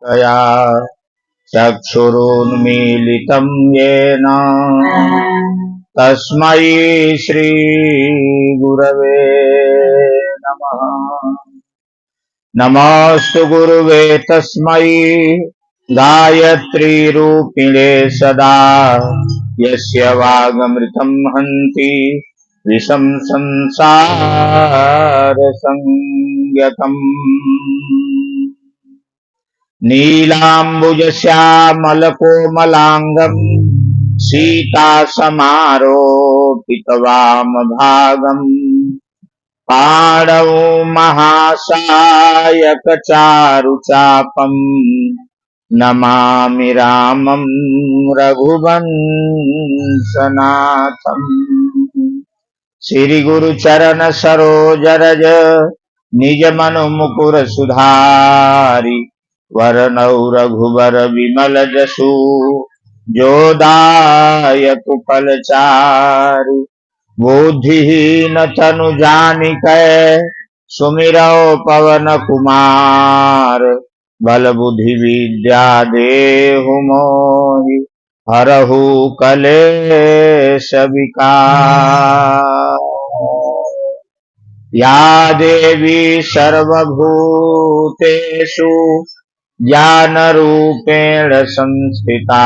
तया चक्षुरुन्मीलितं येन तस्मै श्रीगुरवे नमः। नमोऽस्तु गुरुवे तस्मै गायत्रीरूपिणे सदा यस्य वागमृतं हन्ति विषं संसारसंज्ञकम्। नीलाम्बुजश्यामलकोमलाङ्गम् सीतासमारोपितवामभागम् पाणौ महासायकचारुचापम् नमामि रामं रघुवंशनाथम्। श्री गुरु चरण सरोज रज निज मनु मुकुर सुधारि वरनौ रघुबर विमल जसु जो दायक फलचारि। बुद्धिहीन तनु जानिकै सुमिरौ पवन कुमार बल बुद्धि विद्या देहु मोहि हरहु कलेश विकार। या देवी सर्वभूतेषु ज्ञानरूपेण संस्थिता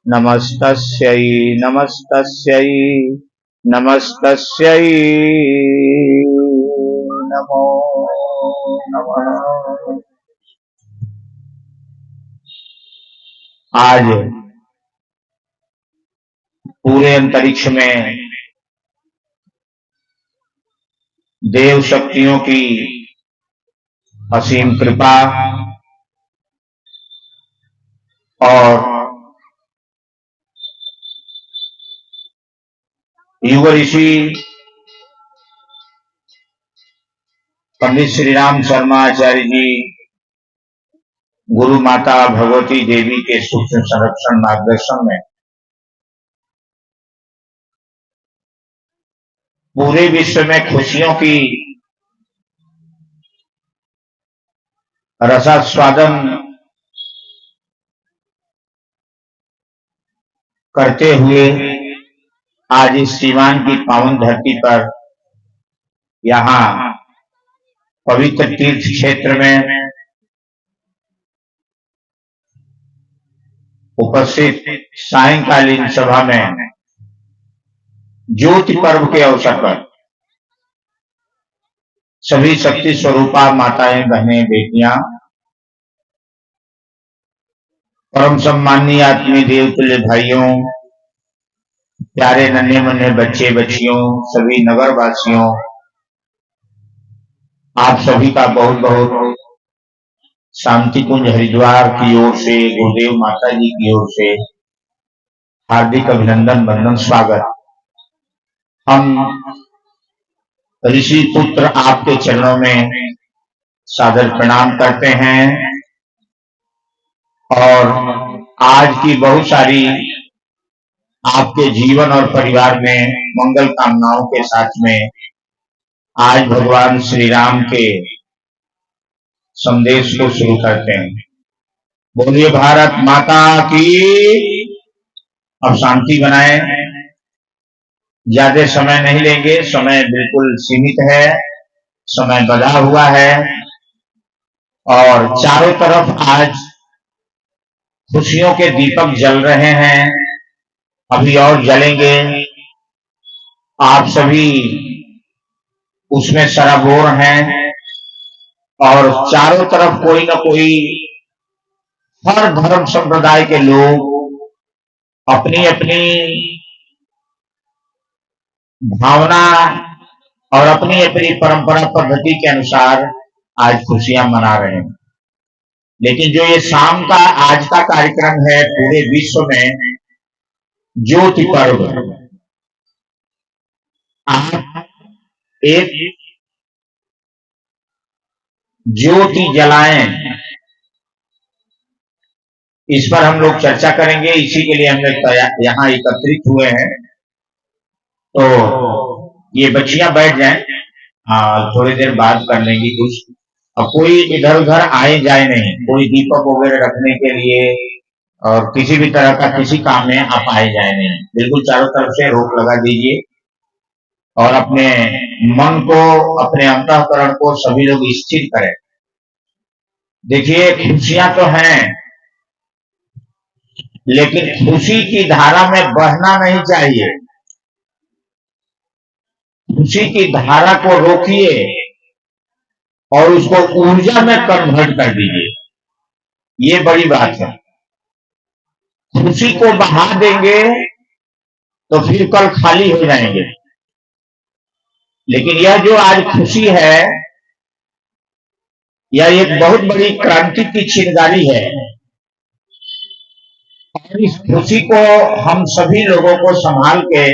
नमस्तस्यै नमस्तस्यै नमस्तस्यै नमो नमः। आज पूरे अंतरिक्ष में देव शक्तियों की असीम कृपा और युग ऋषि पंडित श्री राम शर्मा आचार्य जी गुरु माता भगवती देवी के सूक्ष्म संरक्षण मार्गदर्शन में पूरे विश्व में खुशियों की रसास्वादन करते हुए आज इस सीवान की पावन धरती पर यहाँ पवित्र तीर्थ क्षेत्र में उपस्थित सायंकालीन सभा में ज्योति पर्व के अवसर पर सभी शक्ति स्वरूपा माताएं बहनें बेटियां परम सम्माननीय आत्मीय देवतुल्य भाइयों प्यारे नन्हे मुन्ने बच्चे बच्चियों सभी नगर वासियों आप सभी का बहुत बहुत शांति कुंज हरिद्वार की ओर से गुरुदेव माता जी की ओर से हार्दिक अभिनंदन वंदन स्वागत। हम ऋषि पुत्र आपके चरणों में सादर प्रणाम करते हैं और आज की बहुत सारी आपके जीवन और परिवार में मंगल कामनाओं के साथ में आज भगवान श्री राम के संदेश को शुरू करते हैं। बोलिए भारत माता की। अब शांति बनाएं, ज्यादा समय नहीं लेंगे, समय बिल्कुल सीमित है, समय बधा हुआ है और चारों तरफ आज खुशियों के दीपक जल रहे हैं, अभी और जलेंगे। आप सभी उसमें सराबोर हैं और चारों तरफ कोई न कोई हर धर्म संप्रदाय के लोग अपनी अपनी भावना और अपनी अपनी परंपरा पद्धति के अनुसार आज खुशियां मना रहे हैं। लेकिन जो ये शाम का आज का कार्यक्रम है पूरे विश्व में ज्योति पर्व, आप एक ज्योति जलाएं, इस पर हम लोग चर्चा करेंगे। इसी के लिए हम लोग यहाँ एकत्रित हुए हैं। तो ये बच्चियां बैठ जाएं, थोड़ी देर बात कर लेंगी कुछ। अब कोई इधर उधर आए जाए नहीं, कोई दीपक वगैरह रखने के लिए और किसी भी तरह का किसी काम में आप आए जाए नहीं, बिल्कुल चारों तरफ से रोक लगा दीजिए और अपने मन को, अपने अंतःकरण को सभी लोग स्थिर करें। देखिए, खुशियां तो हैं, लेकिन खुशी की धारा में बहना नहीं चाहिए। खुशी की धारा को रोकिए और उसको ऊर्जा में कन्वर्ट कर दीजिए। ये बड़ी बात है। खुशी को बहा देंगे तो फिर कल खाली हो जाएंगे, लेकिन यह जो आज खुशी है, यह एक बहुत बड़ी क्रांति की चिंगारी है और इस खुशी को हम सभी लोगों को संभाल के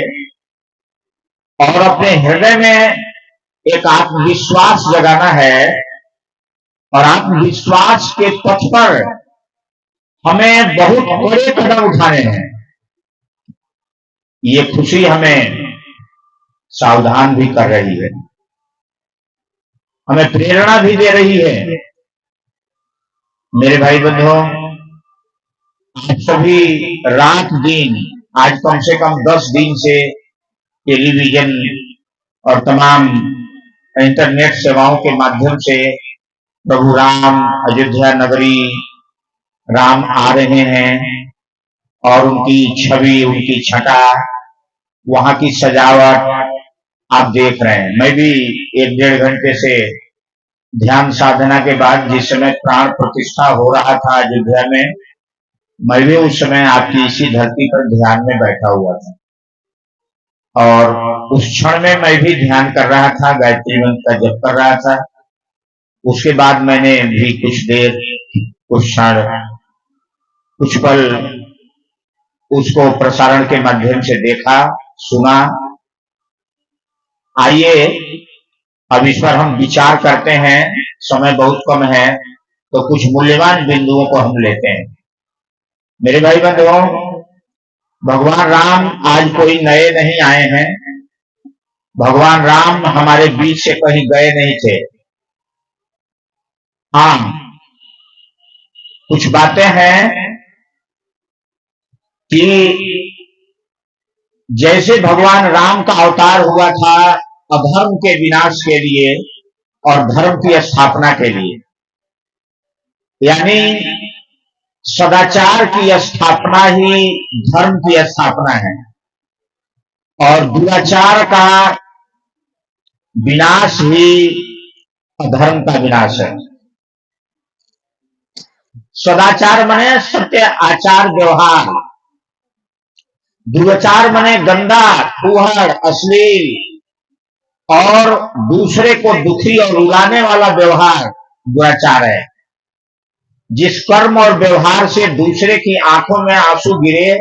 और अपने हृदय में एक आत्मविश्वास जगाना है और आत्मविश्वास के पथ पर हमें बहुत बड़े कदम उठाने हैं। ये खुशी हमें सावधान भी कर रही है, हमें प्रेरणा भी दे रही है। मेरे भाई बंधुओं, आप सभी रात दिन, आज कम से कम 10 दिन से टेलीविजन और तमाम इंटरनेट सेवाओं के माध्यम से प्रभु राम, अयोध्या नगरी राम आ रहे हैं और उनकी छवि, उनकी छटा, वहां की सजावट आप देख रहे हैं। मैं भी 1-1.5 घंटे से ध्यान साधना के बाद जिस समय प्राण प्रतिष्ठा हो रहा था अयोध्या में, मैं भी उस समय आपकी इसी धरती पर ध्यान में बैठा हुआ था और उस क्षण में मैं भी ध्यान कर रहा था, गायत्री मंत्र का जप कर रहा था। उसके बाद मैंने भी कुछ देर, कुछ क्षण, कुछ पल उसको प्रसारण के माध्यम से देखा, सुना। आइए अब इस पर हम विचार करते हैं। समय बहुत कम है तो कुछ मूल्यवान बिंदुओं को हम लेते हैं। मेरे भाई बंधुओं, भगवान राम आज कोई नए नहीं आए हैं, भगवान राम हमारे बीच से कहीं गए नहीं थे। हाँ, कुछ बातें हैं कि जैसे भगवान राम का अवतार हुआ था अधर्म के विनाश के लिए और धर्म की स्थापना के लिए, यानी सदाचार की स्थापना ही धर्म की स्थापना है और दुराचार का विनाश ही अधर्म का विनाश है। सदाचार माने सत्य आचार व्यवहार, दुराचार माने गंदा, फूहड़, अश्लील और दूसरे को दुखी और रुलाने वाला व्यवहार दुराचार है। जिस कर्म और व्यवहार से दूसरे की आंखों में आंसू गिरे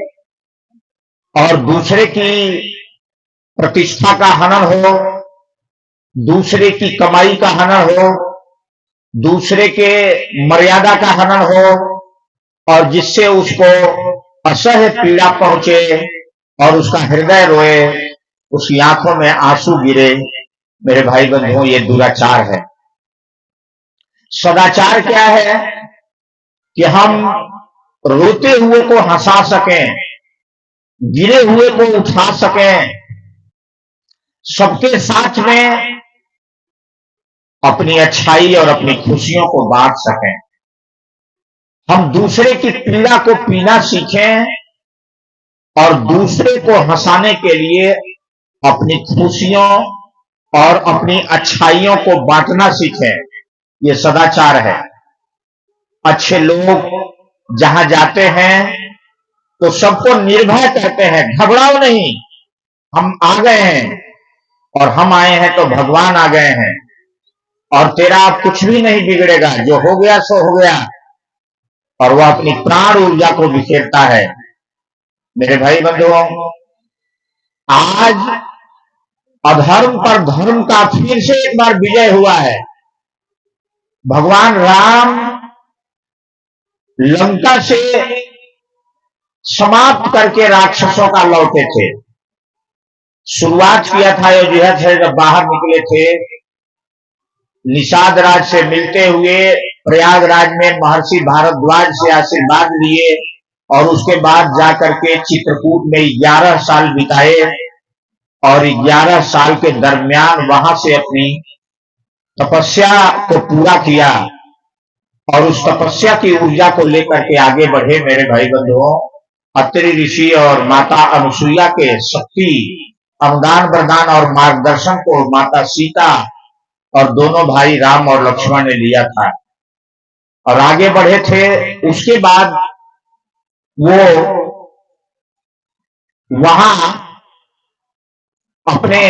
और दूसरे की प्रतिष्ठा का हनन हो, दूसरे की कमाई का हनन हो, दूसरे के मर्यादा का हनन हो और जिससे उसको असह्य पीड़ा पहुंचे और उसका हृदय रोए, उसकी आंखों में आंसू गिरे, मेरे भाई बंधुओं, ये दुराचार है। सदाचार क्या है कि हम रोते हुए को हंसा सकें, गिरे हुए को उठा सकें, सबके साथ में अपनी अच्छाई और अपनी खुशियों को बांट सकें। हम दूसरे की पीड़ा को पीना सीखें और दूसरे को हंसाने के लिए अपनी खुशियों और अपनी अच्छाइयों को बांटना सीखें। ये सदाचार है। अच्छे लोग जहां जाते हैं तो सबको निर्भय करते हैं, घबराओ नहीं, हम आ गए हैं और हम आए हैं तो भगवान आ गए हैं और तेरा अब कुछ भी नहीं बिगड़ेगा, जो हो गया सो हो गया। और वह अपनी प्राण ऊर्जा को बिखेरता है। मेरे भाई बंधुओं, आज अधर्म पर धर्म का फिर से एक बार विजय हुआ है। भगवान राम लंका से समाप्त करके राक्षसों का लौटे थे। शुरुआत किया था अयोध्या से, जब बाहर निकले थे निषाद राज से मिलते हुए प्रयागराज में महर्षि भारद्वाज से आशीर्वाद लिए और उसके बाद जाकर के चित्रकूट में 11 साल बिताए और 11 साल के दरमियान वहां से अपनी तपस्या को पूरा किया और उस तपस्या की ऊर्जा को लेकर के आगे बढ़े। मेरे भाई बंधुओं, अत्रि ऋषि और माता अनुसुईया के शक्ति अनुदान वरदान और मार्गदर्शन को माता सीता और दोनों भाई राम और लक्ष्मण ने लिया था और आगे बढ़े थे। उसके बाद वो वहां अपने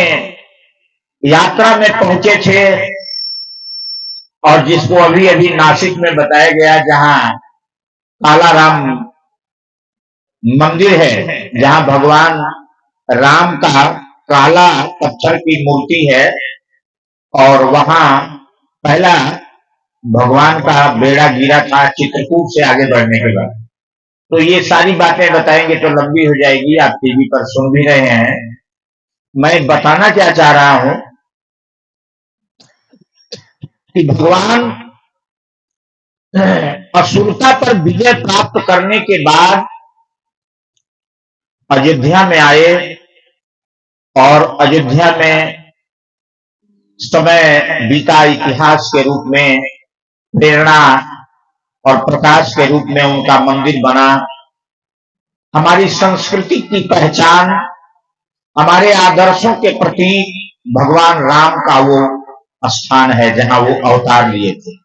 यात्रा में पहुंचे थे और जिसको अभी अभी नासिक में बताया गया, जहां कालाराम मंदिर है, जहां भगवान राम का काला पत्थर की मूर्ति है और वहां पहला भगवान का बेड़ा गिरा था चित्रकूट से आगे बढ़ने के बाद। तो ये सारी बातें बताएंगे तो लंबी हो जाएगी, आप टीवी पर सुन भी रहे हैं। मैं बताना क्या चाह रहा हूं कि भगवान असुरता पर विजय प्राप्त करने के बाद अयोध्या में आए और अयोध्या में समय बीता इतिहास के रूप में, प्रेरणा और प्रकाश के रूप में उनका मंदिर बना। हमारी संस्कृति की पहचान, हमारे आदर्शों के प्रति भगवान राम का वो स्थान है जहां वो अवतार लिए थे।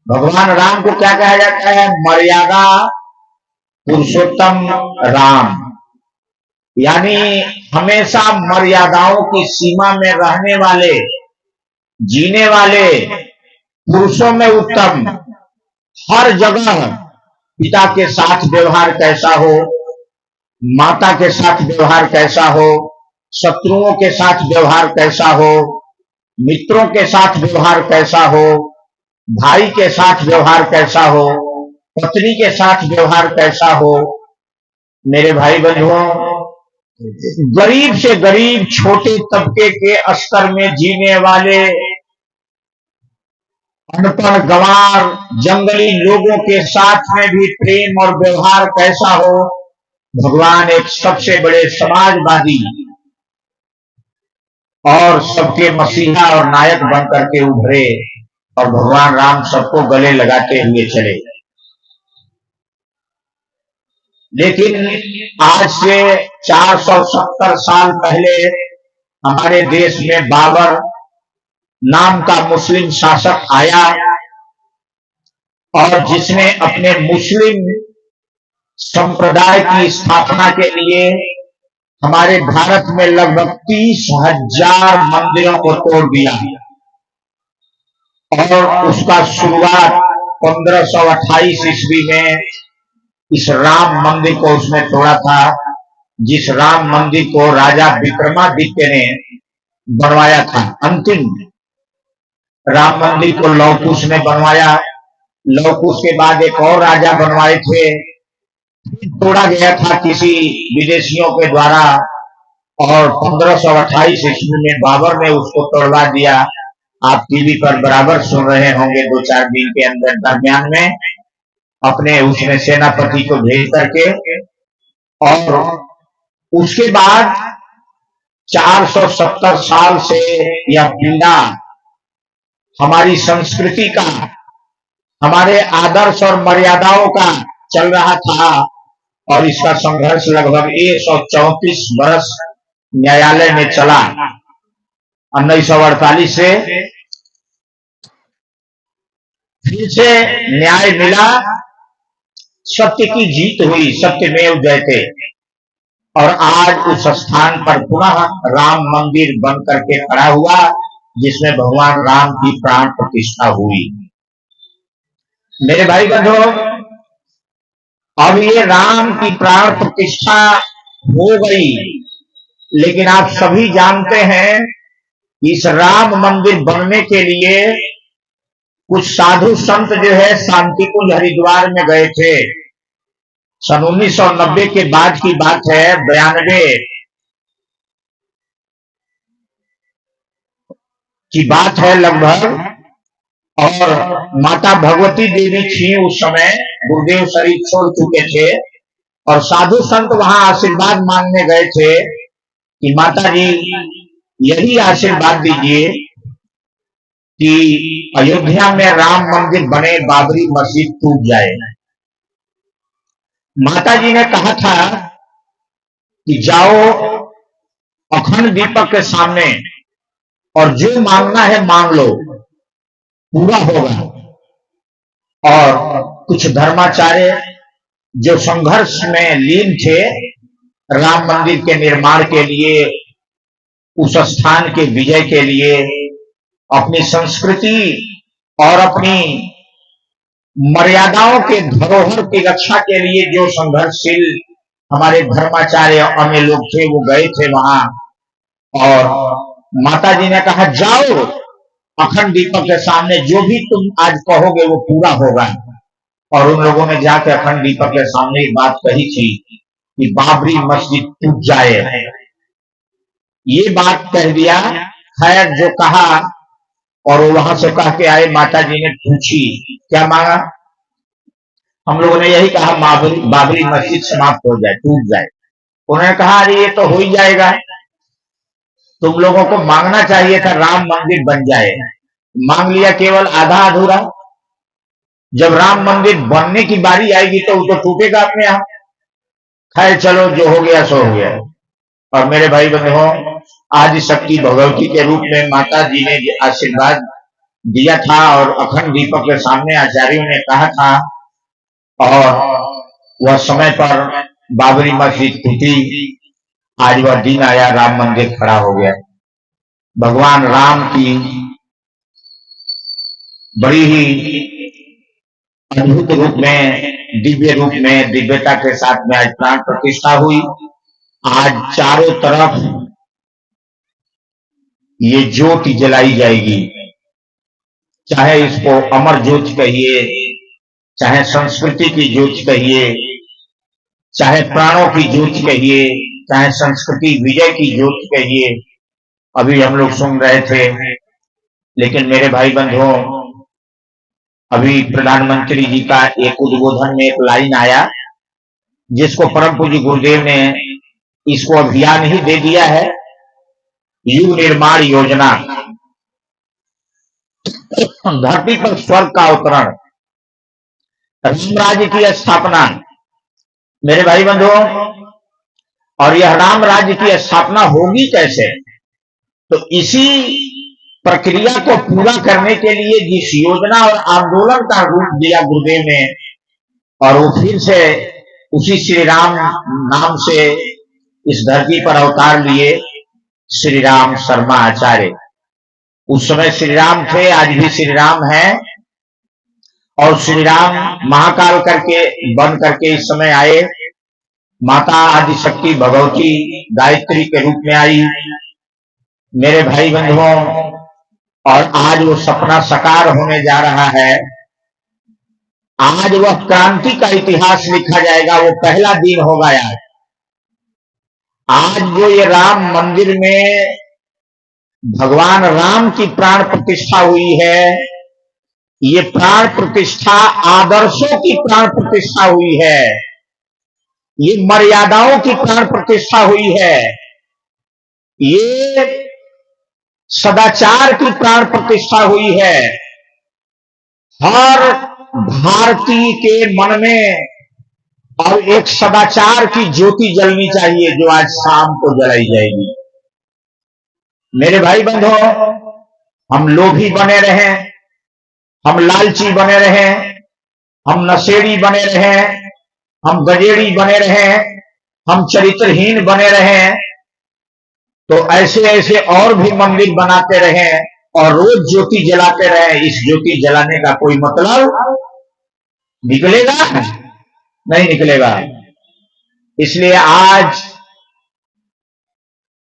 भगवान राम को क्या कहा जाता है? मर्यादा पुरुषोत्तम राम, यानी हमेशा मर्यादाओं की सीमा में रहने वाले, जीने वाले, पुरुषों में उत्तम। हर जगह पिता के साथ व्यवहार कैसा हो, माता के साथ व्यवहार कैसा हो, शत्रुओं के साथ व्यवहार कैसा हो, मित्रों के साथ व्यवहार कैसा हो, भाई के साथ व्यवहार कैसा हो, पत्नी के साथ व्यवहार कैसा हो। मेरे भाई बंधुओं, गरीब से गरीब छोटे तबके के स्तर में जीने वाले अनपढ़ गंवार जंगली लोगों के साथ में भी प्रेम और व्यवहार कैसा हो। भगवान एक सबसे बड़े समाजवादी और सबके मसीहा और नायक बनकर के उभरे और भगवान राम सबको गले लगाते हुए चले। लेकिन आज से 470 साल पहले हमारे देश में बाबर नाम का मुस्लिम शासक आया और जिसने अपने मुस्लिम संप्रदाय की स्थापना के लिए हमारे भारत में लगभग 30,000 मंदिरों को तोड़ दिया और उसका शुरुआत 1528 ईस्वी में इस राम मंदिर को उसने तोड़ा था, जिस राम मंदिर को राजा विक्रमादित्य ने बनवाया था। अंतिम राम मंदिर को लौह कुश ने बनवाया। लौह कुश के बाद एक और राजा बनवाए थे, तोड़ा गया था किसी विदेशियों के द्वारा और 1528 ईस्वी में बाबर ने उसको तोड़वा दिया। आप टीवी पर बराबर सुन रहे होंगे, 2-4 दिन के अंदर दरमियान में अपने उसमें सेनापति को भेज करके। और उसके बाद 470 साल से यह पीड़ा हमारी संस्कृति का, हमारे आदर्श और मर्यादाओं का चल रहा था और इसका संघर्ष लगभग 134 वर्ष न्यायालय में चला। 1948 से फिर से न्याय मिला, सत्य की जीत हुई, सत्यमेव जयते। और आज उस स्थान पर पुनः राम मंदिर बन करके खड़ा हुआ, जिसमें भगवान राम की प्राण प्रतिष्ठा हुई। मेरे भाई बंधुओं, अब ये राम की प्राण प्रतिष्ठा हो गई, लेकिन आप सभी जानते हैं इस राम मंदिर बनने के लिए कुछ साधु संत जो है शांतिकुंज हरिद्वार में गए थे। सन 1990 के बाद की बात है, 92 की बात है लगभग। और माता भगवती देवी थी उस समय, गुरुदेव शरीर छोड़ चुके थे और साधु संत वहां आशीर्वाद मांगने गए थे कि माता जी यही आशीर्वाद दीजिए कि अयोध्या में राम मंदिर बने, बाबरी मस्जिद टूट जाए। माता जी ने कहा था कि जाओ अखंड दीपक के सामने और जो मांगना है मांग लो, पूरा होगा। और कुछ धर्माचार्य जो संघर्ष में लीन थे राम मंदिर के निर्माण के लिए, उस स्थान के विजय के लिए, अपनी संस्कृति और अपनी मर्यादाओं के धरोहर की रक्षा के लिए जो संघर्षशील हमारे धर्माचार्य अन्य लोग थे, वो गए थे वहां। और माता जी ने कहा जाओ अखंड दीपक के सामने, जो भी तुम आज कहोगे वो पूरा होगा। और उन लोगों ने जाकर अखंड दीपक के सामने एक बात कही थी कि बाबरी मस्जिद टूट जाए। ये बात कह दिया। खैर जो कहा, और वो वहां से कह के आए। माता जी ने पूछी क्या मांगा? हम लोगों ने यही कहा बाबरी मस्जिद समाप्त हो जाए, टूट जाए। उन्होंने कहा अरे ये तो हो ही जाएगा, तुम लोगों को मांगना चाहिए था राम मंदिर बन जाए। मांग लिया केवल आधा अधूरा। जब राम मंदिर बनने की बारी आएगी तो वो तो टूटेगा अपने आप। खैर चलो, जो हो गया सो हो गया। और मेरे भाई बंधुओं, आदि शक्ति भगवती के रूप में माता जी ने आशीर्वाद दिया था और अखंड दीपक के सामने आचार्यों ने कहा था, और वह समय पर बाबरी मस्जिद टूटी। आज वह दिन आया, राम मंदिर खड़ा हो गया। भगवान राम की बड़ी ही अद्भुत रूप में, दिव्य रूप में, दिव्यता के साथ में आज प्राण प्रतिष्ठा हुई। आज चारों तरफ ये ज्योति जलाई जाएगी, चाहे इसको अमर ज्योति कहिए, चाहे संस्कृति की ज्योति कहिए, चाहे प्राणों की ज्योति कहिए, चाहे संस्कृति विजय की ज्योति कहिए। अभी हम लोग सुन रहे थे, लेकिन मेरे भाई बंधुओं, अभी प्रधानमंत्री जी का एक उद्बोधन में एक लाइन आया जिसको परम पूज्य गुरुदेव ने इसको अभियान ही दे दिया है, युग निर्माण योजना, धरती पर स्वर्ग का अवतरण, राम राज्य की स्थापना। मेरे भाई बंधुओं, और यह राम राज्य की स्थापना होगी कैसे? तो इसी प्रक्रिया को पूरा करने के लिए जिस योजना और आंदोलन का रूप दिया गुरुदेव ने, और वो फिर से उसी श्री राम नाम से इस धरती पर अवतार लिए, श्री राम शर्मा आचार्य। उस समय श्री राम थे, आज भी श्री राम हैं। और श्री राम महाकाल करके बन करके इस समय आए। माता आदि शक्ति भगवती गायत्री के रूप में आई। मेरे भाई बंधुओं, और आज वो सपना साकार होने जा रहा है। आज वह क्रांति का इतिहास लिखा जाएगा, वो पहला दिन होगा। आज जो ये राम मंदिर में भगवान राम की प्राण प्रतिष्ठा हुई है, ये प्राण प्रतिष्ठा आदर्शों की प्राण प्रतिष्ठा हुई है, ये मर्यादाओं की प्राण प्रतिष्ठा हुई है, ये सदाचार की प्राण प्रतिष्ठा हुई है। हर भारतीय के मन में और एक सदाचार की ज्योति जलनी चाहिए, जो आज शाम को जलाई जाएगी। मेरे भाई बंधुओं, हम लोभी बने रहे, हम लालची बने रहे, हम नशेड़ी बने रहे, हम गजेड़ी बने रहे, हम चरित्रहीन बने रहे, तो ऐसे ऐसे और भी मंदिर बनाते रहे और रोज ज्योति जलाते रहे। इस ज्योति जलाने का कोई मतलब निकलेगा? नहीं निकलेगा। इसलिए आज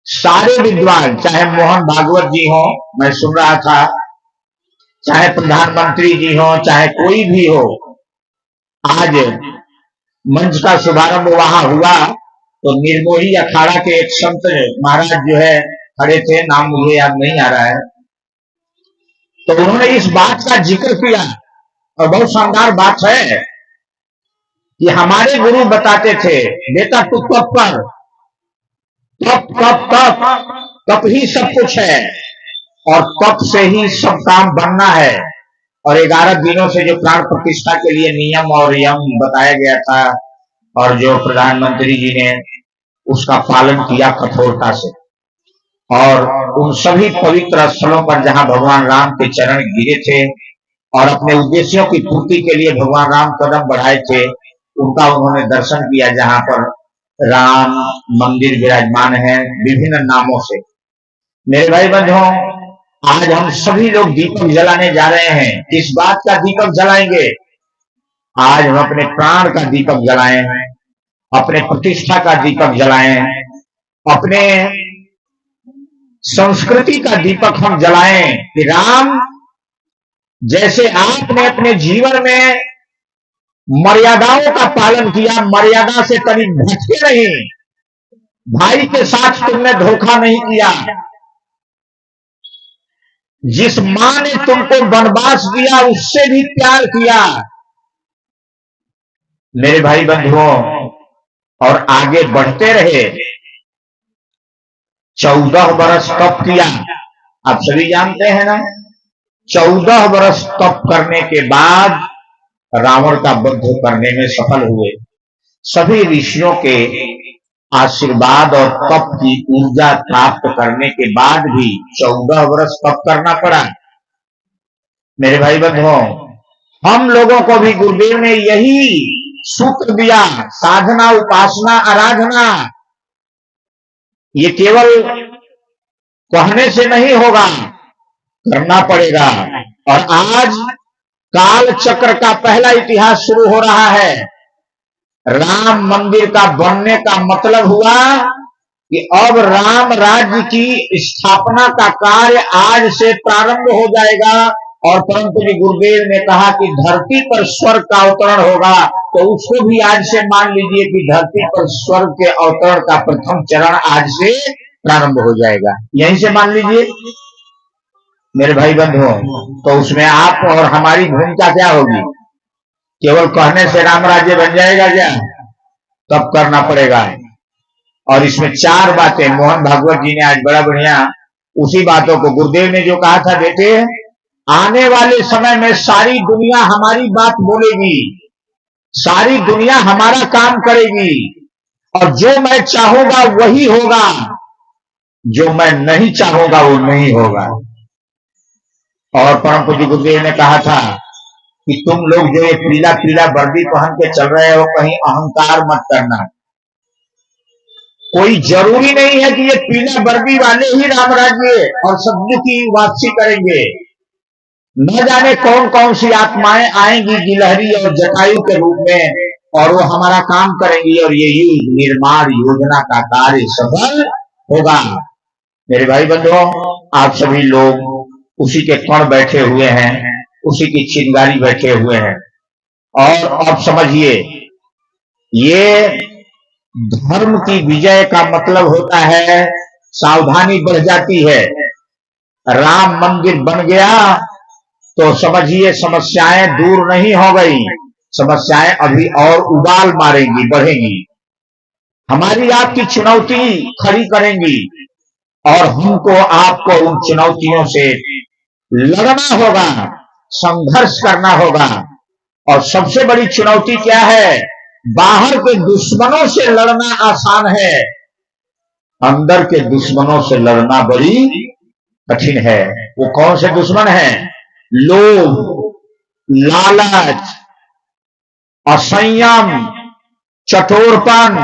सारे विद्वान, चाहे मोहन भागवत जी हो, मैं सुन रहा था, चाहे प्रधानमंत्री जी हो, चाहे कोई भी हो, आज मंच का शुभारंभ वहां हुआ तो निर्मोही अखाड़ा के एक संत महाराज जो है खड़े थे, नाम मुझे याद नहीं आ रहा है। तो उन्होंने इस बात का जिक्र किया, और बहुत शानदार बात है कि हमारे गुरु बताते थे, बेटा तू तप पर, तप तप तप, तप ही सब कुछ है, और तप से ही सब काम बनना है। और 11 दिनों से जो प्राण प्रतिष्ठा के लिए नियम और यम बताया गया था, और जो प्रधानमंत्री जी ने उसका पालन किया कठोरता से, और उन सभी पवित्र स्थलों पर जहां भगवान राम के चरण गिरे थे और अपने उद्देश्यों की पूर्ति के लिए भगवान राम कदम बढ़ाए थे, उनका उन्होंने दर्शन किया, जहां पर राम मंदिर विराजमान है विभिन्न नामों से। मेरे भाई बंधुओं, आज हम सभी लोग दीपक जलाने जा रहे हैं। किस बात का दीपक जलाएंगे? आज हम अपने प्राण का दीपक जलाएं, अपने प्रतिष्ठा का दीपक जलाएं, अपने संस्कृति का दीपक हम जलाएं कि राम, जैसे आपने अपने जीवन में मर्यादाओं का पालन किया, मर्यादा से कभी भटके नहीं, भाई के साथ तुमने धोखा नहीं किया, जिस मां ने तुमको वनवास दिया उससे भी प्यार किया, मेरे भाई बंधुओं, और आगे बढ़ते रहे। 14 वर्ष तप किया, आप सभी जानते हैं ना। 14 वर्ष तप करने के बाद रावण का वध करने में सफल हुए। सभी ऋषियों के आशीर्वाद और तप की ऊर्जा प्राप्त करने के बाद भी 14 वर्ष तप करना पड़ा। मेरे भाई बंधुओं, हम लोगों को भी गुरुदेव ने यही सूत्र दिया, साधना, उपासना, आराधना। ये केवल कहने से नहीं होगा, करना पड़ेगा। और आज काल चक्र का पहला इतिहास शुरू हो रहा है। राम मंदिर का बनने का मतलब हुआ कि अब राम राज्य की स्थापना का कार्य आज से प्रारंभ हो जाएगा। और परंतु जी गुरुदेव ने कहा कि धरती पर स्वर्ग का अवतरण होगा, तो उसको भी आज से मान लीजिए कि धरती पर स्वर्ग के अवतरण का प्रथम चरण आज से प्रारंभ हो जाएगा, यहीं से मान लीजिए। मेरे भाई बंधुओं, तो उसमें आप और हमारी भूमिका क्या होगी? केवल कहने से राम राज्य बन जाएगा क्या? तब करना पड़ेगा। और इसमें 4 बातें मोहन भागवत जी ने आज बड़ा बढ़िया उसी बातों को, गुरुदेव ने जो कहा था, बेटे आने वाले समय में सारी दुनिया हमारी बात बोलेगी, सारी दुनिया हमारा काम करेगी, और जो मैं चाहूंगा वही होगा, जो मैं नहीं चाहूंगा वो नहीं होगा। और परम पूज्य गुरुदेव ने कहा था कि तुम लोग जो ये पीला पीला वर्दी पहन के चल रहे हो, कहीं अहंकार मत करना। कोई जरूरी नहीं है कि ये पीला वर्दी वाले ही राम राज्य और सद्गुरु की वापसी करेंगे। न जाने कौन कौन सी आत्माएं आएंगी गिलहरी और जटायु के रूप में, और वो हमारा काम करेंगी, और ये युग निर्माण योजना का कार्य सफल होगा। मेरे भाई बंधुओं, आप सभी लोग उसी के कण बैठे हुए हैं, उसी की चिंगारी बैठे हुए हैं। और अब समझिए, ये धर्म की विजय का मतलब होता है सावधानी बढ़ जाती है। राम मंदिर बन गया तो समझिए समस्याएं दूर नहीं हो गई, समस्याएं अभी और उबाल मारेंगी, बढ़ेंगी, हमारी आपकी चुनौती खड़ी करेंगी, और हमको आपको उन चुनौतियों से लड़ना होगा, संघर्ष करना होगा। और सबसे बड़ी चुनौती क्या है? बाहर के दुश्मनों से लड़ना आसान है, अंदर के दुश्मनों से लड़ना बड़ी कठिन है। वो कौन से दुश्मन हैं? लोभ, लालच, असंयम, चतुरपन,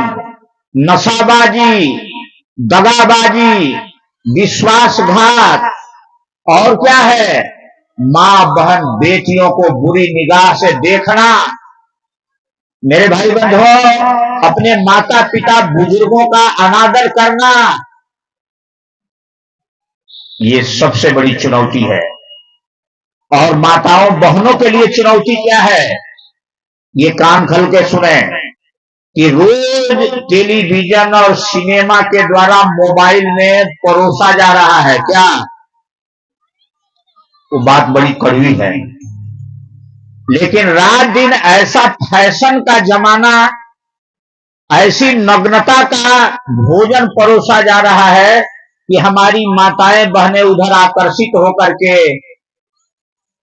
नशाबाजी, दगाबाजी, विश्वासघात, और क्या है? मां बहन बेटियों को बुरी निगाह से देखना। मेरे भाई बंधुओं, अपने माता पिता बुजुर्गों का अनादर करना, ये सबसे बड़ी चुनौती है। और माताओं बहनों के लिए चुनौती क्या है? ये कान खोल के सुने कि रोज टेलीविजन और सिनेमा के द्वारा मोबाइल में परोसा जा रहा है क्या? वो बात बड़ी कड़वी है। लेकिन रात दिन ऐसा फैशन का जमाना, ऐसी नग्नता का भोजन परोसा जा रहा है कि हमारी माताएं बहनें उधर आकर्षित होकर के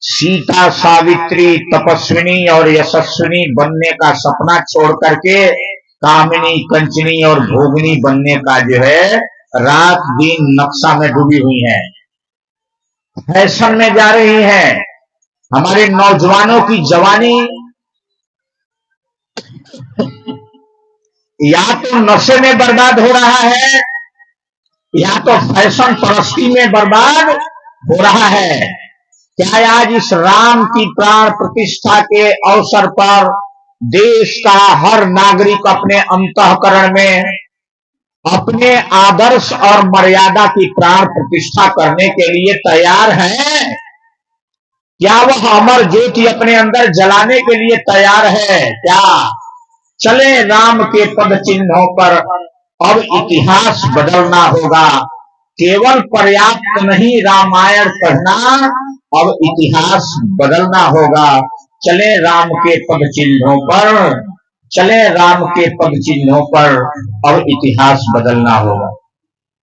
सीता, सावित्री, तपस्विनी और यशस्विनी बनने का सपना छोड़ करके कामिनी, कंचनी और भोगिनी बनने का जो है रात दिन नक्शा में डूबी हुई है, फैशन में जा रही है। हमारे नौजवानों की जवानी या तो नशे में बर्बाद हो रहा है या तो फैशन परस्ती में बर्बाद हो रहा है। क्या आज इस राम की प्राण प्रतिष्ठा के अवसर पर देश का हर नागरिक अपने अंतःकरण में अपने आदर्श और मर्यादा की प्राण प्रतिष्ठा करने के लिए तैयार है? क्या वह अमर ज्योति अपने अंदर जलाने के लिए तैयार है? क्या चले राम के पद चिन्हों पर अब इतिहास बदलना होगा। केवल पर्याप्त नहीं रामायण पढ़ना, अब इतिहास बदलना होगा। चले राम के पद चिन्हों पर, चले राम के पद चिन्हों पर अब इतिहास बदलना होगा।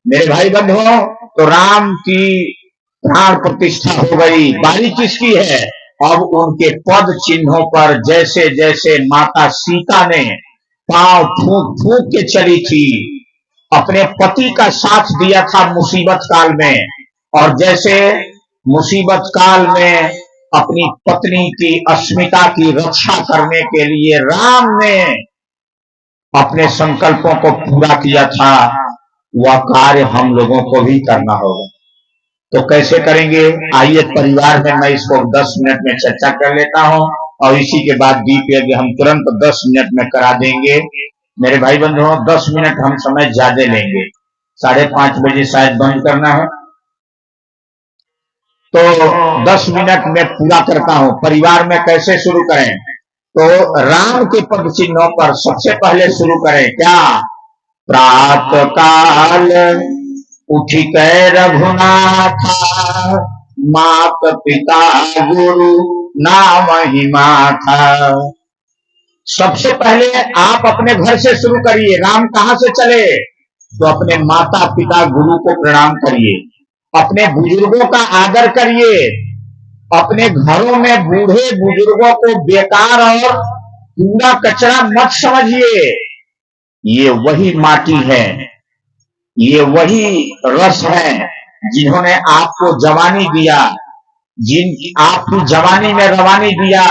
मेरे भाई बंधुओं, तो राम की प्राण प्रतिष्ठा हो गई, बारी किसकी है? अब उनके पद चिन्हों पर जैसे जैसे माता सीता ने पांव फूंक फूंक के चली थी, अपने पति का साथ दिया था मुसीबत काल में, और जैसे मुसीबत काल में अपनी पत्नी की अस्मिता की रक्षा करने के लिए राम ने अपने संकल्पों को पूरा किया था, वह कार्य हम लोगों को भी करना होगा। तो कैसे करेंगे? आइए परिवार में मैं इसको 10 मिनट में चर्चा कर लेता हूं और इसी के बाद दीप यज्ञ हम तुरंत 10 मिनट में करा देंगे। मेरे भाई बंधुओं, 10 मिनट हम समय ज्यादा लेंगे, 5:30 बजे शायद बंद करना है, तो 10 मिनट में पूरा करता हूं। परिवार में कैसे शुरू करें? तो राम के पद चिन्हों पर सबसे पहले शुरू करें। क्या? प्रातः काल उठी कै रघुनाथा, मात पिता गुरु नाम ही माथा। सबसे पहले आप अपने घर से शुरू करिए। राम कहां से चले? तो अपने माता पिता गुरु को प्रणाम करिए, अपने बुजुर्गों का आदर करिए, अपने घरों में बूढ़े बुजुर्गों को बेकार और कूड़ा कचरा मत समझिए। ये वही माटी है, ये वही रस है जिन्होंने आपको जवानी दिया, जिन आपकी जवानी में रवानी दिया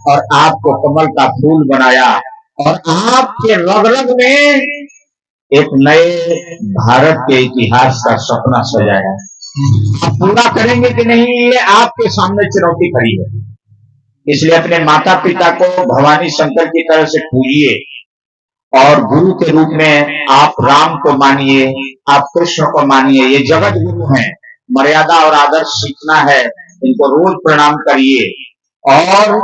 और आपको कमल का फूल बनाया, और आपके रग रग में एक नए भारत के इतिहास का सपना सजाया। आप पूरा करेंगे कि नहीं, ये आपके सामने चुनौती खड़ी है। इसलिए अपने माता पिता को भवानी शंकर की तरह से पूजिए और गुरु के रूप में आप राम को मानिए, आप कृष्ण को मानिए। ये जगत गुरु हैं, मर्यादा और आदर्श सीखना है, इनको रोज प्रणाम करिए और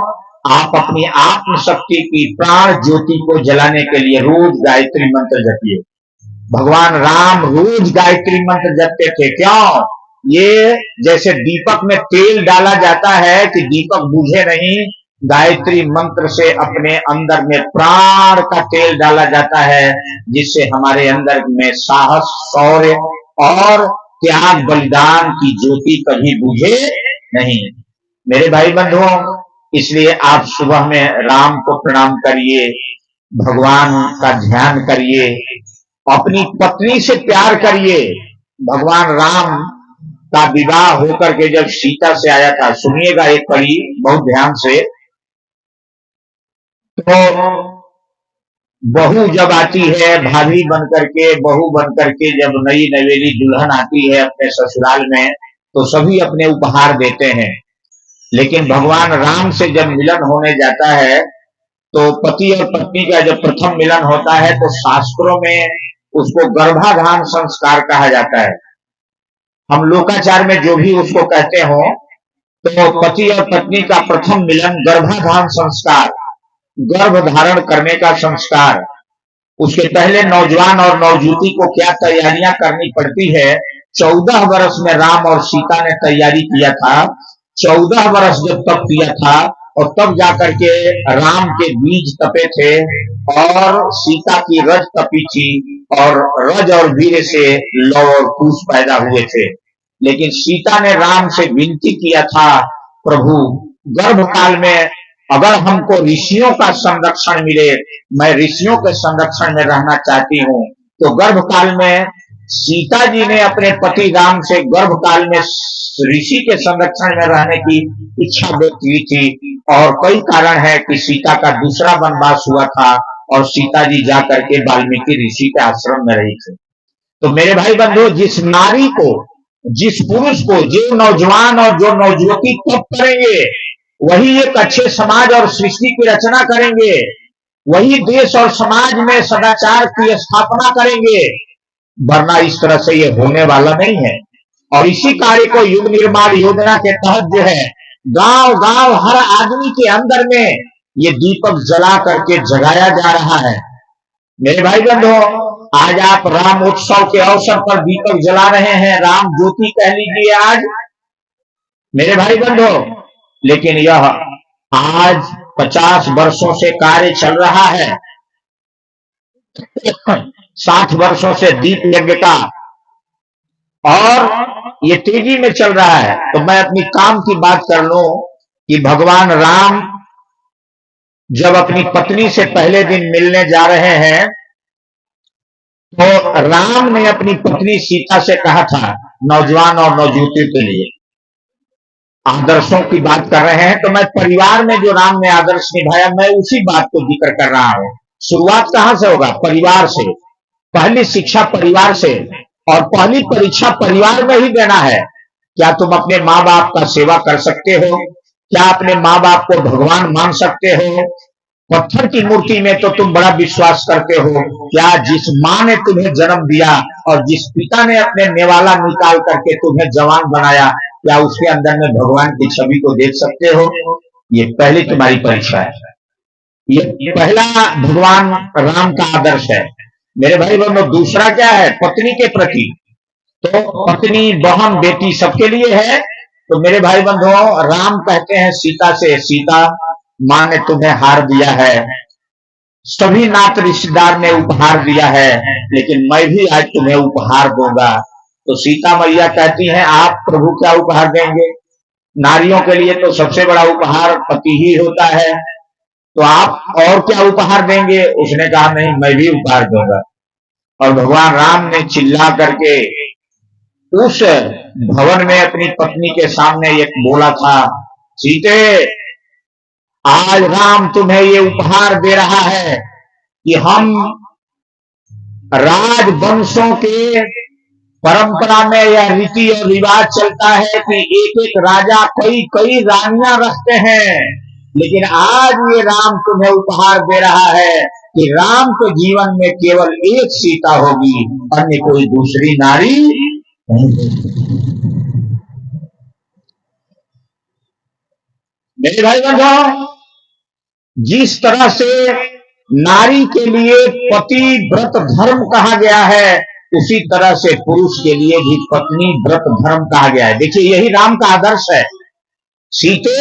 आप अपनी आत्म शक्ति की प्राण ज्योति को जलाने के लिए रोज गायत्री मंत्र जपिए। भगवान राम रोज गायत्री मंत्र जपते थे। क्यों? ये जैसे दीपक में तेल डाला जाता है कि दीपक बुझे नहीं, गायत्री मंत्र से अपने अंदर में प्राण का तेल डाला जाता है, जिससे हमारे अंदर में साहस, शौर्य और त्याग बलिदान की ज्योति कभी बुझे नहीं। मेरे भाई बंधुओं, इसलिए आप सुबह में राम को प्रणाम करिए, भगवान का ध्यान करिए, अपनी पत्नी से प्यार करिए। भगवान राम का विवाह होकर के जब सीता से आया था, सुनिएगा एक कड़ी बहुत ध्यान से, तो बहू जब आती है भाभी बनकर के, बहू बनकर के जब नई नवेली दुल्हन आती है अपने ससुराल में, तो सभी अपने उपहार देते हैं। लेकिन भगवान राम से जब मिलन होने जाता है, तो पति और पत्नी का जब प्रथम मिलन होता है, तो शास्त्रों में उसको गर्भाधान संस्कार कहा जाता है। हम लोकाचार में जो भी उसको कहते हो, तो पति और पत्नी का प्रथम मिलन गर्भाधान संस्कार, गर्भ धारण करने का संस्कार। उसके पहले नौजवान और नवजुवती को क्या तैयारियां करनी पड़ती है। 14 वर्ष में राम और सीता ने तैयारी किया था, 14 वर्ष जब तप किया था और तब जाकर के राम के बीज तपे थे और सीता की रज तपी थी और रज और वीर से लव और कुश पैदा हुए थे। लेकिन सीता ने राम से विनती किया था, प्रभु गर्भ काल में अगर हमको ऋषियों का संरक्षण मिले, मैं ऋषियों के संरक्षण में रहना चाहती हूँ। तो गर्भ काल में सीता जी ने अपने पति राम से गर्भ काल में ऋषि के संरक्षण में रहने की इच्छा व्यक्त की थी और कई कारण है कि सीता का दूसरा वनवास हुआ था और सीता जी जाकर के वाल्मीकि ऋषि के आश्रम में रही थी। तो मेरे भाई बंधु, जिस नारी को, जिस पुरुष को, जो नौजवान और जो नवजुवती तप करेंगे वही एक अच्छे समाज और सृष्टि की रचना करेंगे, वही देश और समाज में सदाचार की स्थापना करेंगे, वरना इस तरह से ये होने वाला नहीं है। और इसी कार्य को युग निर्माण योजना के तहत जो है गांव गांव हर आदमी के अंदर में ये दीपक जला करके जगाया जा रहा है। मेरे भाई बंधु, आज आप राम उत्सव के अवसर पर दीपक जला रहे हैं, राम ज्योति कह लीजिए आज, मेरे भाई बंधु, लेकिन यह आज 50 वर्षों से कार्य चल रहा है, 60 वर्षों से दीप यज्ञ का, और ये तेजी में चल रहा है। तो मैं अपनी काम की बात कर लूं कि भगवान राम जब अपनी पत्नी से पहले दिन मिलने जा रहे हैं तो राम ने अपनी पत्नी सीता से कहा था, नौजवान और नवजुवती के लिए आदर्शों की बात कर रहे हैं, तो मैं परिवार में जो राम ने आदर्श निभाया मैं उसी बात को जिक्र कर रहा हूं। शुरुआत कहां से होगा? परिवार से। पहली शिक्षा परिवार से और पहली परीक्षा परिवार में ही देना है। क्या तुम अपने माँ बाप का सेवा कर सकते हो? क्या अपने माँ बाप को भगवान मान सकते हो? पत्थर की मूर्ति में तो तुम बड़ा विश्वास करते हो, क्या जिस माँ ने तुम्हें जन्म दिया और जिस पिता ने अपने नेवाला निकाल करके तुम्हें जवान बनाया, क्या उसके अंदर में भगवान की छवि को देख सकते हो? ये पहली तुम्हारी परीक्षा है। ये पहला भगवान राम का आदर्श है। मेरे भाई बहनों, दूसरा क्या है? पत्नी के प्रति। तो पत्नी, बहन, बेटी सबके लिए है। तो मेरे भाई बंधुओं, राम कहते हैं सीता से, सीता माँ ने तुम्हें हार दिया है, सभी नात रिश्तेदार ने उपहार दिया है, लेकिन मैं भी आज तुम्हें उपहार दूंगा। तो सीता मैया कहती हैं, आप प्रभु क्या उपहार देंगे? नारियों के लिए तो सबसे बड़ा उपहार पति ही होता है, तो आप और क्या उपहार देंगे? उसने कहा, नहीं, मैं भी उपहार दूंगा। और भगवान राम ने चिल्ला करके उस भवन में अपनी पत्नी के सामने एक बोला था, सीते, आज राम तुम्हें ये उपहार दे रहा है कि हम राजवंशों के परंपरा में यह रीति और रिवाज चलता है कि एक एक राजा कई कई रानियां रखते हैं, लेकिन आज ये राम तुम्हें उपहार दे रहा है कि राम के जीवन में केवल एक सीता होगी, अन्य कोई दूसरी नारी नहीं। मेरे भाई बंधुओं, जिस तरह से नारी के लिए पति व्रत धर्म कहा गया है, उसी तरह से पुरुष के लिए भी पत्नी व्रत धर्म कहा गया है। देखिए, यही राम का आदर्श है। सीते,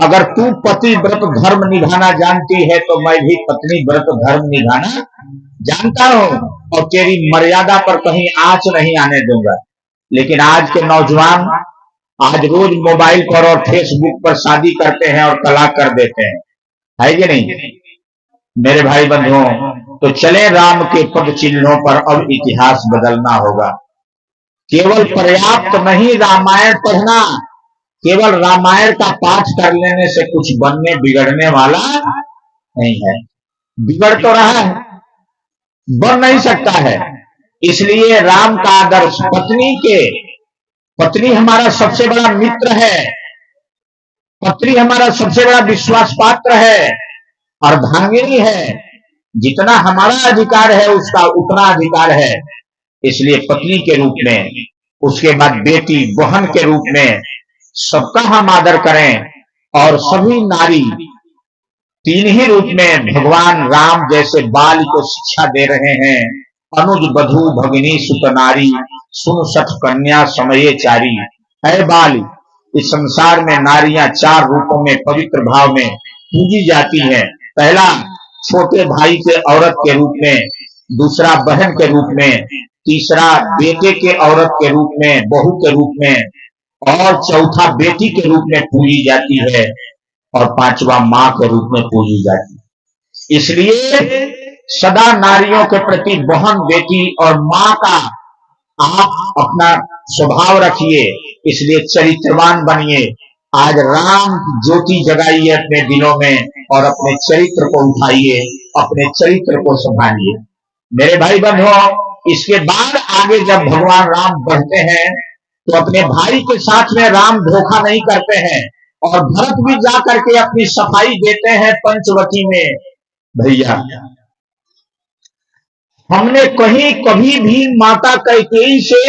अगर तू पति व्रत धर्म निभाना जानती है तो मैं भी पत्नी व्रत धर्म निभाना जानता हूं और तेरी मर्यादा पर कहीं आंच नहीं आने दूंगा। लेकिन आज के नौजवान आज रोज मोबाइल पर और फेसबुक पर शादी करते हैं और तलाक कर देते हैं, है कि नहीं? मेरे भाई बंधुओं, तो चले राम के पद चिन्हों पर अब इतिहास बदलना होगा। केवल पर्याप्त नहीं रामायण पढ़ना, केवल रामायण का पाठ कर लेने से कुछ बनने बिगड़ने वाला नहीं है। बिगड़ तो रहा है, बन नहीं सकता है। इसलिए राम का आदर्श पत्नी हमारा सबसे बड़ा मित्र है, पत्नी हमारा सबसे बड़ा विश्वास पात्र है, अर्धांगिनी है। जितना हमारा अधिकार है उसका उतना अधिकार है। इसलिए पत्नी के रूप में, उसके बाद बेटी, बहन के रूप में सबका हम आदर करें और सभी नारी तीन ही रूप में भगवान राम जैसे बाल को शिक्षा दे रहे हैं। अनुज बधू भगिनी सुत नारी, सुन सठ कन्या समये चारी। है बाल, इस संसार में नारियां 4 रूपों में पवित्र भाव में पूजी जाती हैं। पहला छोटे भाई के औरत के रूप में, दूसरा बहन के रूप में, तीसरा बेटे के औरत के रूप में, बहू के रूप में, और चौथा बेटी के रूप में पूजी जाती है, और पांचवा मां के रूप में पूजी जाती है। इसलिए सदा नारियों के प्रति बहन, बेटी और मां का आप अपना स्वभाव रखिए, इसलिए चरित्रवान बनिए। आज राम की ज्योति जगाइए अपने दिलों में और अपने चरित्र को उठाइए, अपने चरित्र को संभालिए। मेरे भाई बंधुओं, इसके बाद आगे जब भगवान राम बढ़ते हैं तो अपने भाई के साथ में राम धोखा नहीं करते हैं और भरत भी जा करके अपनी सफाई देते हैं पंचवटी में। भैया, हमने कहीं कभी भी माता कैकेयी से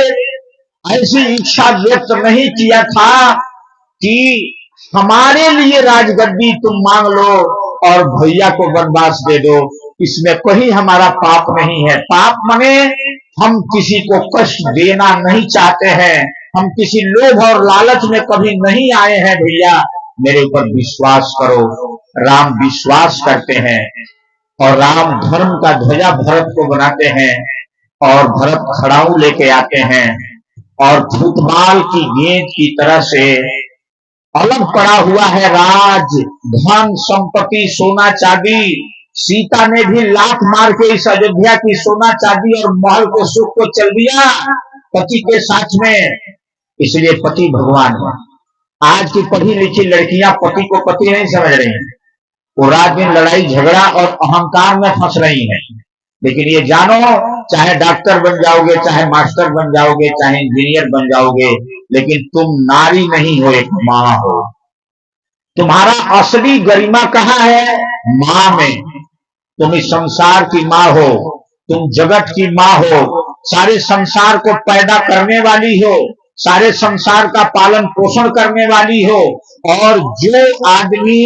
ऐसी इच्छा व्यक्त नहीं किया था कि हमारे लिए राजगद्दी तुम मांग लो और भैया को वनवास दे दो। इसमें कहीं हमारा पाप नहीं है। पाप माने हम किसी को कष्ट देना नहीं चाहते हैं, हम किसी लोभ और लालच में कभी नहीं आए हैं। भैया, मेरे ऊपर विश्वास करो। राम विश्वास करते हैं और राम धर्म का ध्वजा भरत को बनाते हैं और भरत खड़ाऊ लेके आते हैं और फुटबॉल की गेंद की तरह से अलग पड़ा हुआ है राज, धन, संपत्ति, सोना चांदी। सीता ने भी लात मार के इस अयोध्या की सोना चांदी और महल के सुख को चल दिया पति के साथ में। इसलिए पति भगवान है। आज की पढ़ी लिखी लड़कियां पति को पति नहीं समझ रही हैं, वो रात दिन लड़ाई झगड़ा और अहंकार में फंस रही हैं। लेकिन ये जानो, चाहे डॉक्टर बन जाओगे, चाहे मास्टर बन जाओगे, चाहे इंजीनियर बन जाओगे, लेकिन तुम नारी नहीं हो, एक मां हो। तुम्हारा असली गरिमा कहाँ है? मां में। तुम इस संसार की मां हो, तुम जगत की मां हो, सारे संसार को पैदा करने वाली हो, सारे संसार का पालन पोषण करने वाली हो। और जो आदमी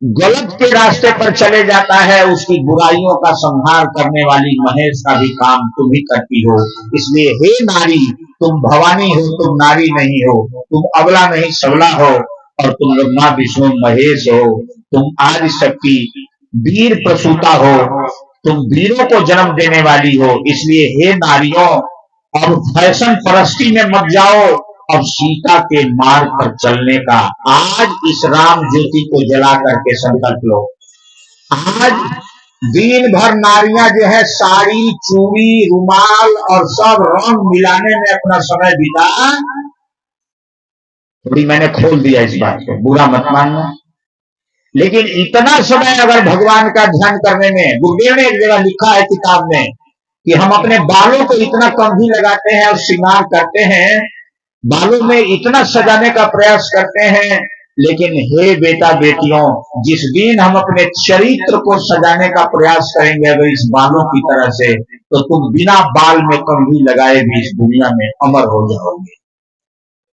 गलत के रास्ते पर चले जाता है, उसकी बुराइयों का संहार करने वाली महेश का भी काम तुम ही करती हो। इसलिए हे नारी, तुम भवानी हो, तुम नारी नहीं हो। तुम अबला नहीं सबला हो और तुम ब्रह्मा विष्णु महेश हो। तुम आदि शक्ति वीर प्रसूता हो, तुम वीरों को जन्म देने वाली हो। इसलिए हे नारियों, अब फैशन परस्ती में मत जाओ, अब सीता के मार्ग पर चलने का आज इस राम ज्योति को जला करके संकल्प लो। आज दिन भर नारियां जो है साड़ी, चूड़ी, रुमाल और सब रंग मिलाने में अपना समय बिता। थोड़ी मैंने खोल दिया इस बात को, बुरा मत मानना, लेकिन इतना समय अगर भगवान का ध्यान करने में, गुरुदेव ने एक जगह लिखा है किताब में कि हम अपने बालों को इतना कम ही लगाते हैं और श्रृंगार करते हैं, बालों में इतना सजाने का प्रयास करते हैं, लेकिन हे बेटा बेटियों, जिस दिन हम अपने चरित्र को सजाने का प्रयास करेंगे अगर इस बालों की तरह से, तो तुम बिना बाल में कभी लगाए भी इस दुनिया में अमर हो जाओगे।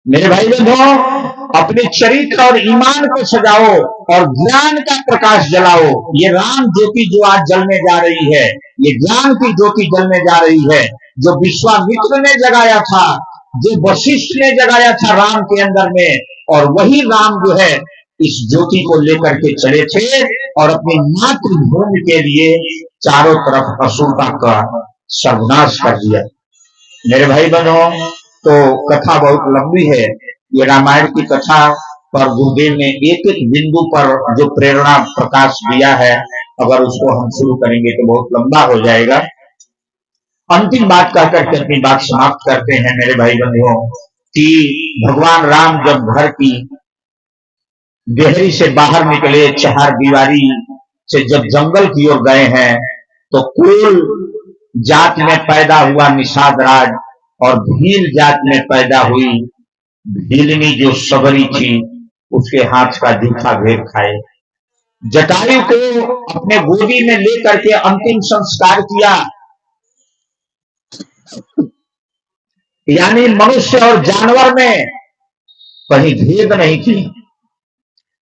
मेरे भाई बहनों, अपने चरित्र और ईमान को सजाओ और ज्ञान का प्रकाश जलाओ। ये राम ज्योति जो आज जलने जा रही है, ये ज्ञान की ज्योति जलने जा रही है, जो विश्वामित्र ने जगाया था, जो वशिष्ठ ने जगाया था राम के अंदर में, और वही राम जो है इस ज्योति को लेकर के चले थे और अपनी मातृभूमि के लिए चारों तरफ असुरता का सर्वनाश कर दिया। मेरे भाई बहनों, तो कथा बहुत लंबी है। ये रामायण की कथा पर गुरुदेव ने एक एक बिंदु पर जो प्रेरणा प्रकाश दिया है, अगर उसको हम शुरू करेंगे तो बहुत लंबा हो जाएगा। अंतिम बात कहकर के अपनी बात समाप्त करते हैं मेरे भाई बंधुओं कि भगवान राम जब घर की देहरी से बाहर निकले, चार दीवारी से जब जंगल की ओर गए हैं, तो कुल जात में पैदा हुआ निषाद राज और भील जात में पैदा हुई भीलनी जो सबरी थी, उसके हाथ का जूठा घेर खाए। जटायु को अपने गोदी में लेकर के अंतिम संस्कार किया, यानी मनुष्य और जानवर में कहीं भेद नहीं थी।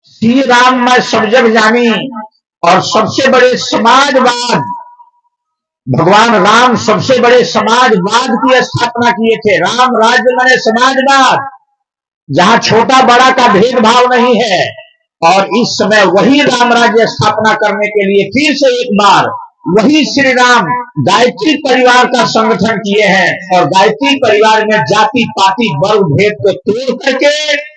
श्री राम मैं सब जग जानी, और सबसे बड़े समाजवाद, भगवान राम सबसे बड़े समाजवाद की स्थापना किए थे। राम राज्य माने समाजवाद। जहां छोटा बड़ा का भेदभाव नहीं है। और इस समय वही राम राज्य स्थापना करने के लिए फिर से एक बार वही श्री राम गायत्री परिवार का संगठन किए हैं, और गायत्री परिवार में जाति पाति वर्ग भेद को तोड़ करके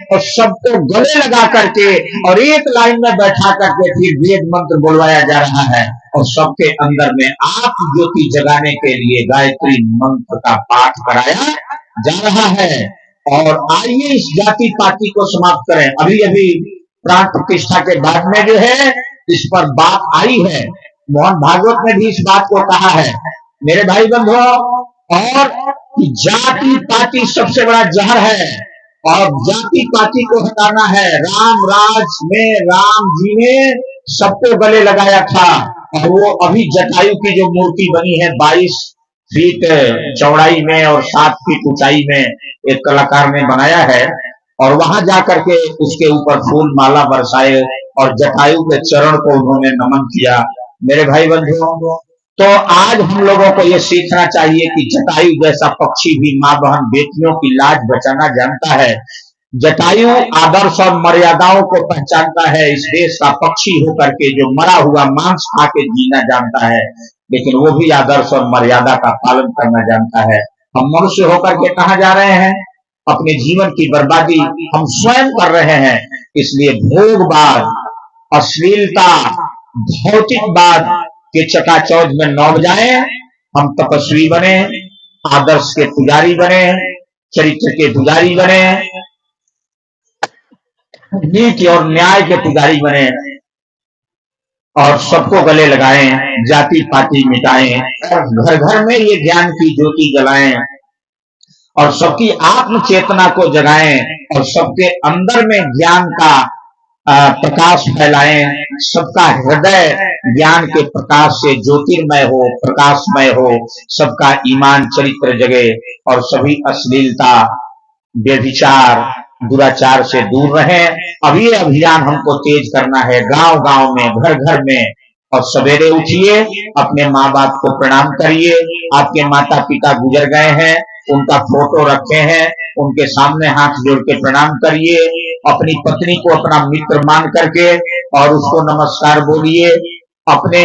और सबको गले लगा करके और एक लाइन में बैठा करके फिर वेद मंत्र बुलवाया जा रहा है, और सबके अंदर में आप ज्योति जगाने के लिए गायत्री मंत्र का पाठ कराया जा रहा है। और आइए इस जाति पाति को समाप्त करें। अभी अभी प्राण प्रतिष्ठा के बाद में जो है इस पर बात आई है, मोहन भागवत ने भी इस बात को कहा है मेरे भाई बंधुओं। और जाति पाति सबसे बड़ा जहर है, और जाति पाति को हटाना है। राम राज में राम जी ने सबको गले लगाया था, और वो अभी जटायु की जो मूर्ति बनी है 22 फीट चौड़ाई में और 7 फीट ऊंचाई में एक कलाकार ने बनाया है, और वहां जाकर के उसके ऊपर फूल माला बरसाए और जटायु के चरण को उन्होंने नमन किया। मेरे भाई बंधुओं, तो आज हम लोगों को यह सीखना चाहिए कि जटायु जैसा पक्षी भी मां बहन बेटियों की लाज बचाना जानता है। जटायु आदर्श और मर्यादाओं को पहचानता है, इस देश का पक्षी होकर के जो मरा हुआ मांस खा के जीना जानता है, लेकिन वो भी आदर्श और मर्यादा का पालन करना जानता है। हम मनुष्य होकर के कहां जा रहे हैं? अपने जीवन की बर्बादी हम स्वयं कर रहे हैं। इसलिए भोगवाद, अश्लीलता, भौतिकवाद के चकाचौंध में न बजाएं। हम तपस्वी बने, आदर्श के पुजारी बने, चरित्र के पुजारी बने, नीति और न्याय के पुजारी बने, और सबको गले लगाएं, जाति पाति मिटाएं, घर घर में ये ज्ञान की ज्योति जलाएं, और सबकी आत्म चेतना को जगाएं, और सबके अंदर में ज्ञान का प्रकाश फैलाएं। सबका हृदय ज्ञान के प्रकाश से ज्योतिर्मय हो, प्रकाशमय हो, सबका ईमान चरित्र जगे, और सभी अश्लीलता, व्यभिचार, दुराचार से दूर रहें। अब ये अभियान हमको तेज करना है, गांव गांव में, घर घर में। और सवेरे उठिए, अपने माँ बाप को प्रणाम करिए। आपके माता पिता गुजर गए हैं, उनका फोटो रखे हैं, उनके सामने हाथ जोड़ के प्रणाम करिए। अपनी पत्नी को अपना मित्र मान करके और उसको नमस्कार बोलिए। अपने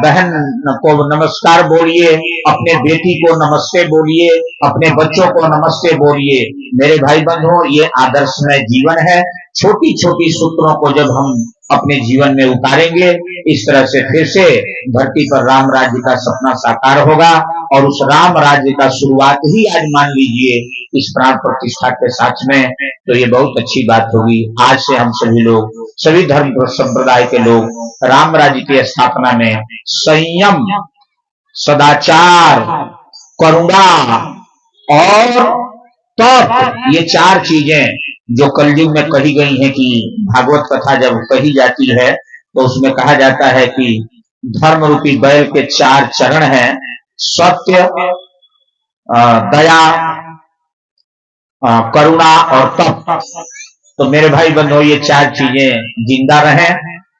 बहन को नमस्कार बोलिए, अपने बेटी को नमस्ते बोलिए, अपने बच्चों को नमस्ते बोलिए। मेरे भाई बंधुओं, ये आदर्शमय जीवन है। छोटी छोटी सूत्रों को जब हम अपने जीवन में उतारेंगे, इस तरह से फिर से धरती पर राम राज्य का सपना साकार होगा। और उस राम राज्य का शुरुआत ही आज मान लीजिए इस प्राण प्रतिष्ठा के साथ में, तो ये बहुत अच्छी बात होगी। आज से हम सभी लोग, सभी धर्म संप्रदाय के लोग राम राज्य की स्थापना में संयम, सदाचार, करुणा और तप, ये 4 चीजें जो कलयुग में कही गई हैं कि भागवत कथा जब कही जाती है तो उसमें कहा जाता है कि धर्म रूपी बैल के 4 चरण हैं, सत्य, दया, करुणा और तप। तो मेरे भाई बंधुओं, ये 4 चीजें जिंदा रहें,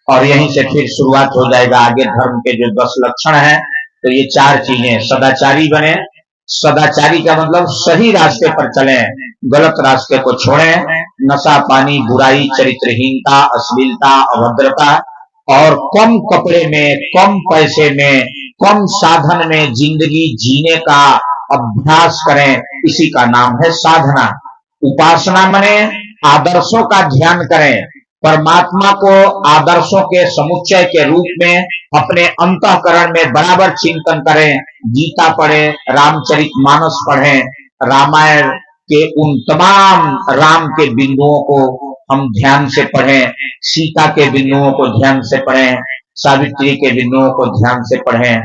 और यहीं से फिर शुरुआत हो जाएगा आगे धर्म के जो 10 लक्षण हैं। तो ये 4 चीजें, सदाचारी बने। सदाचारी का मतलब सही रास्ते पर चलें, गलत रास्ते को छोड़ें। नशा पानी, बुराई, चरित्रहीनता, अश्लीलता, अभद्रता, और कम कपड़े में, कम पैसे में, कम साधन में जिंदगी जीने का अभ्यास करें। इसी का नाम है साधना। उपासना माने आदर्शों का ध्यान करें, परमात्मा को आदर्शों के समुच्चय के रूप में अपने अंतःकरण में बराबर चिंतन करें। गीता पढ़ें, रामचरितमानस पढ़ें, रामायण के उन तमाम राम के बिंदुओं को हम ध्यान से पढ़ें, सीता के बिंदुओं को ध्यान से पढ़ें, सावित्री के बिंदुओं को ध्यान से पढ़ें।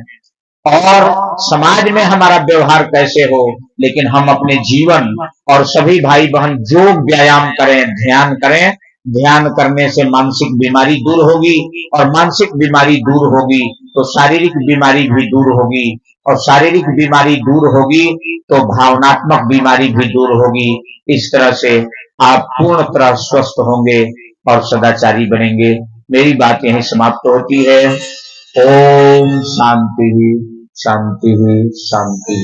और समाज में हमारा व्यवहार कैसे हो, लेकिन हम अपने जीवन और सभी भाई बहन योग व्यायाम करें, ध्यान करें। ध्यान करने से मानसिक बीमारी दूर होगी, और मानसिक बीमारी दूर होगी तो शारीरिक बीमारी भी दूर होगी, और शारीरिक बीमारी दूर होगी तो भावनात्मक बीमारी भी दूर होगी। इस तरह से आप पूर्ण तरह स्वस्थ होंगे और सदाचारी बनेंगे। मेरी बात यहीं समाप्त होती है। ओम शांति शांति शांति।